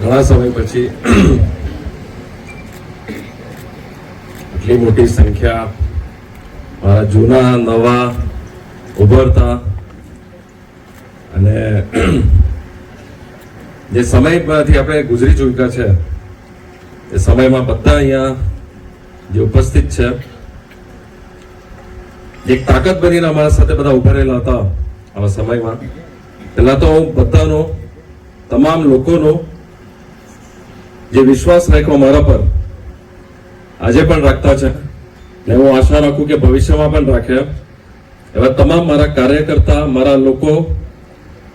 ઘણા સમય પછી આટલી મોટી સંખ્યા મારા જૂના નવા ઉભરતા અને જે સમયમાંથી આપણે ગુજરી ચૂક્યા છે એ સમયમાં બધા અહીંયા જે ઉપસ્થિત છે એક તાકાત બનીને અમારા સાથે બધા ઉભા રહેલા હતા આવા સમયમાં. પહેલા તો હું બધાનો, તમામ લોકોનો જે વિશ્વાસ રાખ્યો મારા પર આજે પણ રાખતા છે ને હું આશા રાખું કે ભવિષ્યમાં પણ રાખે એવા તમામ મારા કાર્યકર્તા, મારા લોકો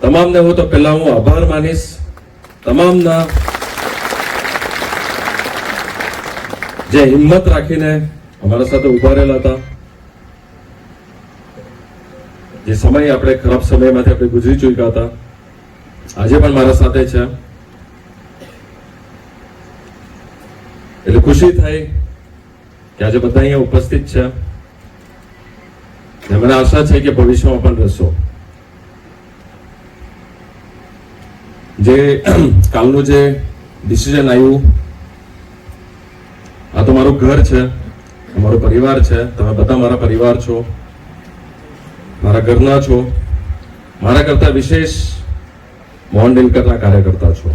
તમામને હું તો પહેલા હું આભાર માનીશ. તમામના જે હિંમત રાખીને અમારા સાથે ઉભા રહેલા હતા. જે સમય આપણે ખરાબ સમયમાંથી આપણે ગુજરી ચૂક્યા હતા આજે પણ મારા સાથે છે એટલે ખુશી થાય કે આજે બધા અહીંયા ઉપસ્થિત છે. મને આશા છે કે ભવિષ્યમાં પણ રહેશો. જે કાલનું જે ડિસિઝન આવ્યું, આ તો મારું ઘર છે, અમારો પરિવાર છે. તમે બધા મારા પરિવાર છો, મારા ઘરના છો, મારા કરતા વિશેષ મોહન ડેલકરના કાર્યકર્તા છો.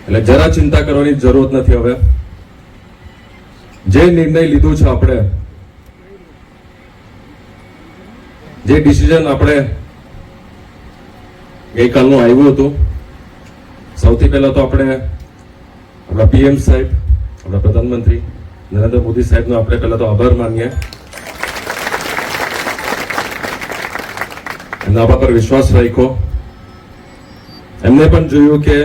એટલે જરા ચિંતા કરવાની જરૂરત નથી. હવે જે નિર્ણય લીધું છે આપણે, જે ડિસિઝન આપણે ગઈકાલનું આવ્યું હતું, સૌથી પહેલા તો આપણે આપણા પીએમ સાહેબ, આપણા પ્રધાનમંત્રી નરેન્દ્ર મોદી સાહેબનો આપણે પહેલા તો આભાર માનીએ. એમના આપણા પર વિશ્વાસ રાખ્યો. એમને પણ જોયું કે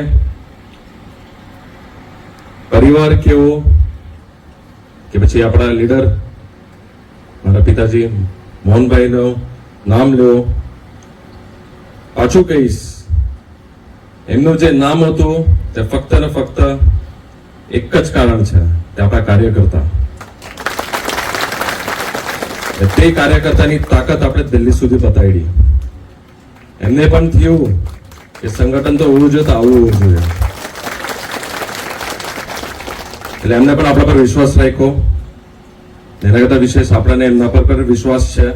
પરિવાર કેવો, કે પછી આપણા લીડર મારા પિતાજી મોહનભાઈનું નામ લો. પાછું કહીશ, એમનું જે નામ હતું તે ફક્ત ને ફક્ત એક જ કારણ છે, તે આપણા કાર્યકર્તા. તે કાર્યકર્તાની તાકાત આપણે દિલ્હી સુધી બતાવી. એમને પણ થયું કે સંગઠન તો હોવું જોઈએ, તો આવું હોવું જોઈએ. એટલે એમને પણ આપણા પર વિશ્વાસ રાખ્યો. એના કરતા વિશેષ આપણને એમના પર વિશ્વાસ છે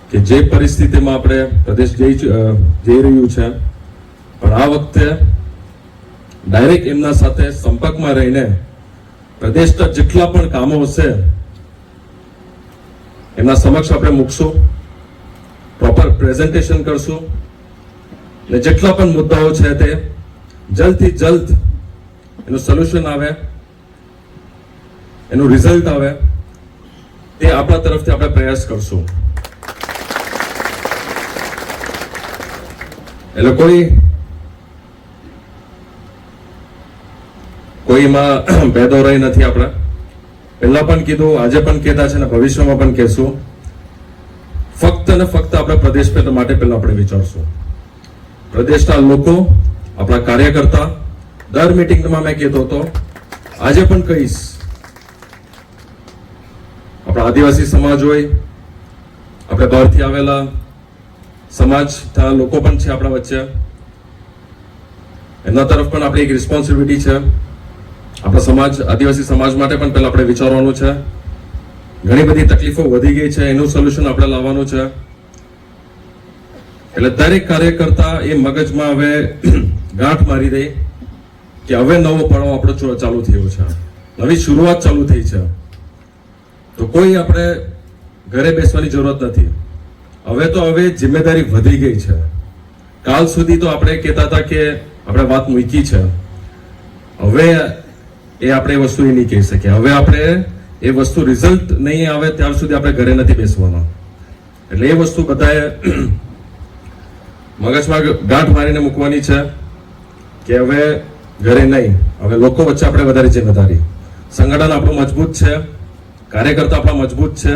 કે જે પરિસ્થિતિમાં આપણે પ્રદેશ જઈ રહ્યું છે, પણ આ વખતે ડાયરેક્ટ એમના સાથે સંપર્કમાં રહીને પ્રદેશના જેટલા પણ કામો હશે એમના સમક્ષ આપણે મૂકશું, પ્રોપર પ્રેઝન્ટેશન કરશું અને જેટલા પણ મુદ્દાઓ છે તે જલ્દથી જલ્દ એનું સોલ્યુશન આવે, એનું રિઝલ્ટ આવે, તે આપણા તરફથી આપણે પ્રયાસ કરશું. એટલે કોઈમાં ભેદોરાઈ નથી. આપણે પહેલા પણ કીધું, આજે પણ કહેતા છે ને ભવિષ્યમાં પણ કહેશું, ફક્ત ને ફક્ત આપણે પ્રદેશ માટે પહેલા આપણે વિચારશું. પ્રદેશના લોકો, આપણા કાર્યકર્તા, દર મીટિંગમાં મેં કહેતો હતો, આજે પણ કહીશ, આપણા આદિવાસી સમાજ હોય, આપણે બહારથી આવેલા સમાજ લોકો પણ છે આપણા વચ્ચે, એમના તરફ પણ આપણી એક રિસ્પોન્સિબિલિટી છે. આપણા સમાજ, આદિવાસી સમાજ માટે પણ પહેલા આપણે વિચારવાનું છે. ઘણી બધી તકલીફો વધી ગઈ છે, એનું સોલ્યુશન આપણે લાવવાનું છે. એટલે દરેક કાર્યકર્તા એ મગજમાં હવે ગાંઠ મારી દે કે હવે નવો પડાવ આપણો ચાલુ થયો છે, નવી શરૂઆત ચાલુ થઈ છે. તો કોઈ આપણે ઘરે બેસવાની જરૂરત નથી. હવે જિમ્મેદારી વધી ગઈ છે. કાલ સુધી તો આપણે કહેતા હતા કે આપણે વાત મૂકી છે, હવે એ આપણે એ વસ્તુ નહીં કહી શકીએ. હવે આપણે એ વસ્તુ રિઝલ્ટ નહીં આવે ત્યાર સુધી આપણે ઘરે નથી બેસવાના. એટલે એ વસ્તુ બધાએ મગજમાં ગાંઠ મારીને મૂકવાની છે કે હવે ઘરે નહીં, હવે લોકો વચ્ચે આપણે વધારે જિમ્મેદારી. સંગઠન આપણું મજબૂત છે, કાર્યકર્તા આપણા મજબૂત છે,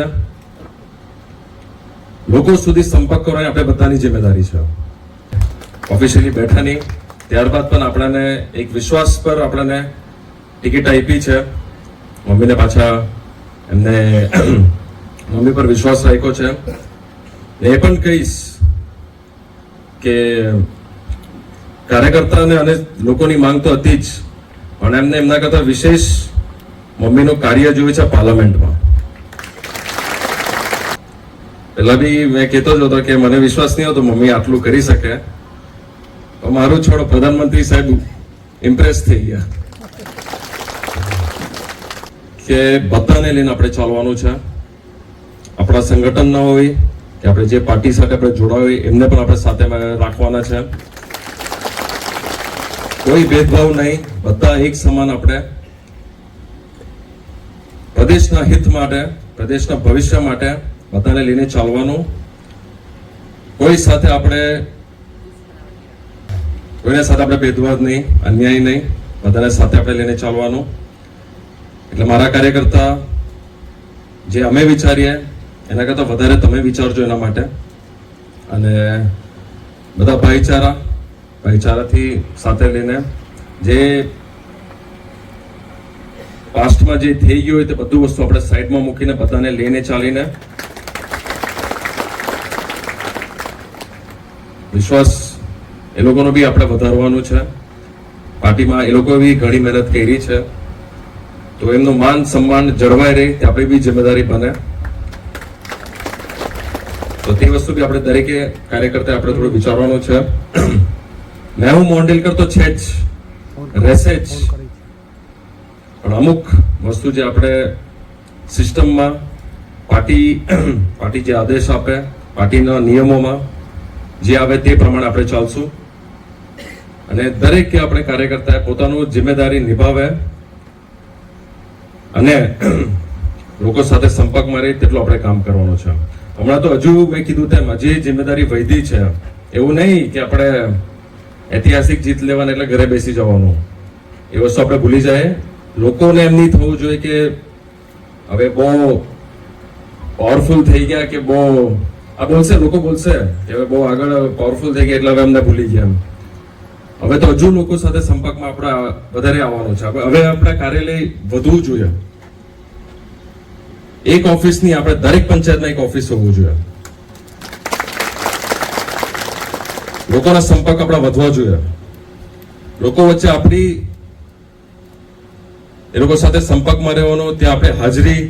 લોકો સુધી સંપર્ક કરવાની આપણે બધાની જિમ્મેદારી છે. ઓફિશિયલી બેઠા નહીં, ત્યારબાદ પણ આપણને એક વિશ્વાસ પર આપણને ટિકિટ આપી છે. મમ્મીને પાછા એમને મમ્મી પર વિશ્વાસ રાખ્યો છે. એ પણ કહીશ કે કાર્યકર્તાને અને લોકોની માંગ તો હતી જ, પણ એમને એમના કરતા વિશેષ મમ્મીનું કાર્ય જોયું છે પાર્લામેન્ટમાં. પેલા બી મેં કહેતો જ હતો કે મને વિશ્વાસ નહીં હતો મમ્મી આટલું કરી શકે, તો મારું છોડ પ્રધાનમંત્રી સાહેબ ઇમ્પ્રેસ થઈ ગયા કે બધાને લઈને આપણે ચાલવાનું છે. આપણા સંગઠન ના હોય કે આપણે જે પાર્ટી સાથે આપણે જોડાવ હોય એમને પણ આપણે સાથે રાખવાના છે. કોઈ ભેદભાવ નહીં, બધા એક સમાન. આપણે પ્રદેશના હિત માટે, પ્રદેશના ભવિષ્ય માટે બધાને લઈને ચાલવાનું. કોઈ સાથે આપણે કોઈના સાથે આપણે ભેદભાવ નહીં, અન્યાય નહીં, બધાને સાથે આપણે લઈને ચાલવાનું. એટલે મારા કાર્યકર્તા જે અમે વિચારીએ એના કરતા વધારે તમે વિચારજો એના માટે. અને બધા ભાઈચારાથી સાથે લઈને જે પાસ્ટમાં જે થઈ ગયું હોય તે બધું વસ્તુ આપણે સાઈડમાં મૂકીને બધાને લઈને ચાલીને વિશ્વાસ એ લોકોનો બી આપણે વધારવાનું છે. પાર્ટીમાં એ લોકો બી ઘણી મહેનત કરી છે, તો એમનું માન સન્માન જળવાઈ રહે તે આપણી બી જિમ્મેદારી બને. તો તે વસ્તુ બી આપણે દરેકે કાર્યકર્તા આપણે થોડું વિચારવાનું છે. મેહુલ મોંડેલકર તો છે જ, રહેશે જ, પણ અમુક વસ્તુ જે આપણે સિસ્ટમમાં પાર્ટી જે આદેશ આપે, પાર્ટીના નિયમોમાં જે આવે તે પ્રમાણે આપણે ચાલશું. અને દરેક આપણે કાર્યકર્તાએ પોતાનું જિમ્મેદારી નિભાવે અને લોકો સાથે સંપર્કમાં રહે તેટલું આપણે કામ કરવાનું છે. હમણાં તો હજુ મેં કીધું તેમ હજી જિમ્મેદારી વધી છે. એવું નહીં કે આપણે ઐતિહાસિક જીત લેવાના એટલે ઘરે બેસી જવાનું, એ વસ્તુ આપણે ભૂલી જાય. લોકોને એમ નહીં થવું જોઈએ કે હવે બહુ પાવરફુલ થઈ ગયા કે બહુ આ બોલશે, લોકો બોલશે કે હવે બહુ આગળ પાવરફુલ થઈ ગયા એટલે હવે અમને ભૂલી ગયા. હવે તો હજુ લોકો સાથે સંપર્કમાં આપણે વધારે આવવાનું છે. હવે આપણે કાર્યાલય વધવું જોઈએ. એક ઓફિસની આપણે દરેક પંચાયતમાં એક ઓફિસ હોવું જોઈએ. લોકોના સંપર્ક આપણા વધવા જોઈએ. લોકો વચ્ચે આપણી એ લોકો સાથે સંપર્કમાં રહેવાનો, ત્યાં આપણે હાજરી,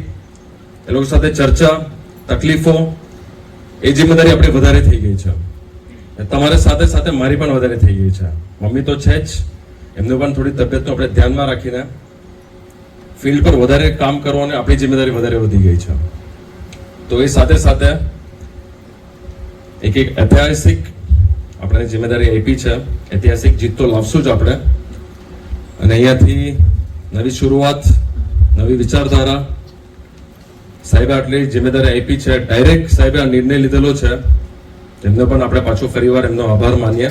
એ લોકો સાથે ચર્ચા, તકલીફો, એ જિમ્મેદારી આપણી વધારે થઈ ગઈ છે. તમારી સાથે સાથે મારી પણ વધારે થઈ ગઈ છે. મમ્મી તો છે જ, એમનું પણ થોડી તબિયતનું આપણે ધ્યાનમાં રાખીને ફિલ્ડ પર વધારે કામ કરવાની આપણી જિમ્મેદારી વધારે વધી ગઈ છે. તો એ સાથે સાથે એક ઐતિહાસિક આપણે જિમ્મેદારી આપી છે. ઐતિહાસિક જીત તો લાવશું જ આપણે. અને અહીંયાથી નવી શરૂઆત, નવી વિચારધારા, સાહેબે આટલી જિમ્મેદારી આપી છે. ડાયરેક્ટ સાહેબે આ નિર્ણય લીધેલો છે, એમને પણ આપણે પાછો ફરીવાર એમનો આભાર માનીએ.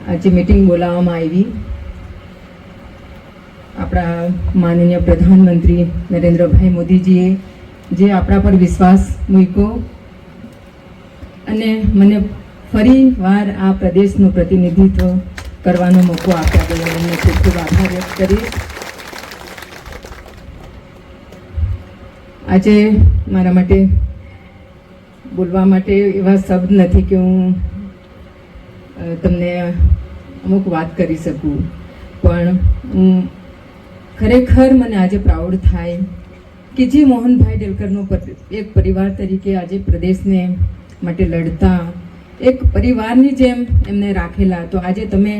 આજે મીટિંગ બોલાવવામાં આવી. આપણા માનનીય પ્રધાનમંત્રી નરેન્દ્રભાઈ મોદીજીએ જે આપણા પર વિશ્વાસ મૂક્યો અને મને ફરી વાર આ પ્રદેશનું પ્રતિનિધિત્વ કરવાનો મોકો આપ્યા બદલ એમને ખૂબ ખૂબ આભાર વ્યક્ત કરીશ. આજે મારા માટે બોલવા માટે એવા શબ્દ નથી કે હું તમને અમુક વાત કરી શકું, પણ હું ખરેખર મને આજે પ્રાઉડ થાય કે જે મોહનભાઈ ડેલકરનો એક પરિવાર તરીકે આજે પ્રદેશને માટે લડતા એક પરિવારની જેમ એમને રાખેલા. તો આજે તમે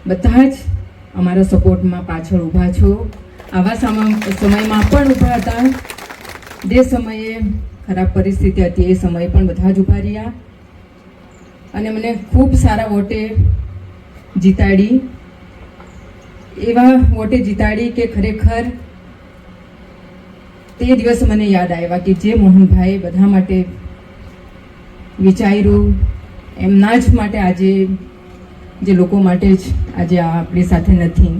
બધા જ અમારા સપોર્ટમાં પાછળ ઊભા છો. આવા સમયમાં પણ ઊભા હતા. જે સમયે ખરાબ પરિસ્થિતિ હતી એ સમયે પણ બધા જ ઊભા રહ્યા અને મને ખૂબ સારા વોટે જીતાડી. એવા વોટે જીતાડી કે ખરેખર તે દિવસ મને યાદ આવ્યા કે જે મોહનભાઈ બધા માટે વિચાર્યું એમના જ માટે આજે જે લોકો માટે જ આજે આપણી સાથે નથી.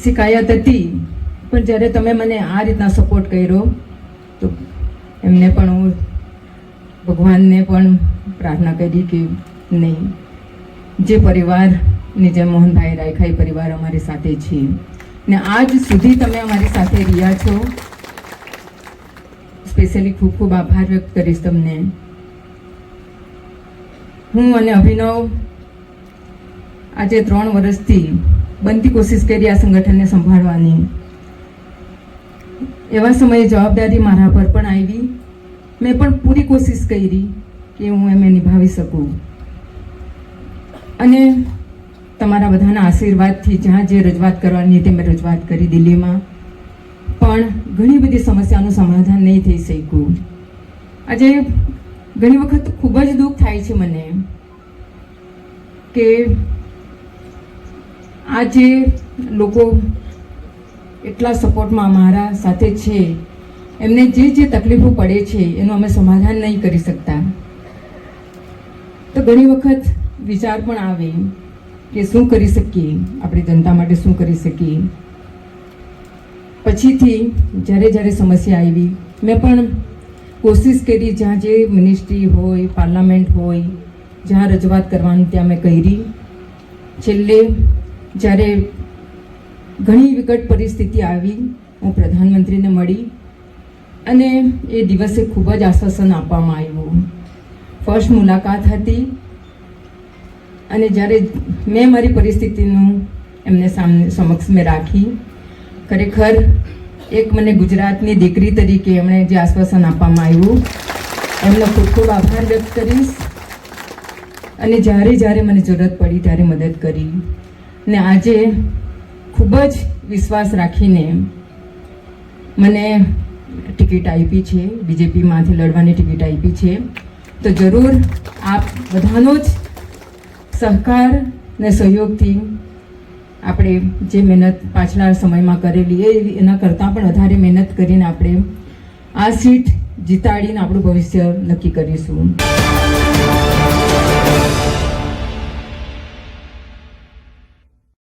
શિકાયત હતી, પણ જ્યારે તમે મને આ રીતના સપોર્ટ કર્યો તો એમને પણ હું ભગવાનને પણ પ્રાર્થના કરી કે નહીં, જે પરિવારની જેમ મોહનભાઈ રાખ્યા એ પરિવાર અમારી સાથે છે. ને આજ સુધી તમે અમારી સાથે રહ્યા છો. સ્પેશિયલી ખૂબ ખૂબ આભાર વ્યક્ત કરીશ તમને. હું અને અભિનવ આજે 3 વર્ષથી બનતી કોશિશ કરી આ સંગઠનને સંભાળવાની. એવા સમયે જવાબદારી મારા પર પણ આવી. મેં પણ પૂરી કોશિશ કરી કે હું એમને નિભાવી શકું. અને તમારા બધાના આશીર્વાદથી જ્યાં જે રજૂઆત કરવાની હતી મેં રજૂઆત કરી દિલ્હીમાં, પણ ઘણી બધી સમસ્યાનું સમાધાન નહીં થઈ શક્યું. આજે ઘણી વખત ખૂબ જ દુઃખ થાય છે મને કે આ જે લોકો એટલા સપોર્ટમાં અમારા સાથે છે એમને જે તકલીફો પડે છે એનું અમે સમાધાન નહીં કરી શકતા. તો ઘણી વખત વિચાર પણ આવે કે શું કરી શકીએ, આપણી જનતા માટે શું કરી શકીએ. પછીથી જ્યારે સમસ્યા આવી મેં પણ કોશિશ કરી, જ્યાં જે મિનિસ્ટ્રી હોય, પાર્લામેન્ટ હોય, જ્યાં રજૂઆત કરવાની ત્યાં મેં કરી. છેલ્લે જ્યારે ઘણી વિકટ પરિસ્થિતિ આવી, હું પ્રધાનમંત્રીને મળી અને એ દિવસે ખૂબ જ આશ્વાસન આપવામાં આવ્યું. ફર્સ્ટ મુલાકાત હતી અને જ્યારે મેં મારી પરિસ્થિતિનું એમને સમક્ષ મેં રાખી, ખરેખર એક મને ગુજરાતની દીકરી તરીકે એમણે જે આશ્વાસન આપવામાં આવ્યું એમનો ખૂબ ખૂબ આભાર વ્યક્ત કરીશ. અને જ્યારે મને જરૂરત પડી ત્યારે મદદ કરી. ને આજે ખૂબ જ વિશ્વાસ રાખીને મને ટિકિટ આપી છે, બીજેપીમાંથી લડવાની ટિકિટ આપી છે. તો જરૂર આપ બધાનો જ સહકાર ને સહયોગથી આપણે જે મહેનત પાછલા સમયમાં કરેલી એના કરતાં પણ વધારે મહેનત કરીને આપણે આ સીટ જીતાડીને આપણું ભવિષ્ય નક્કી કરીશું.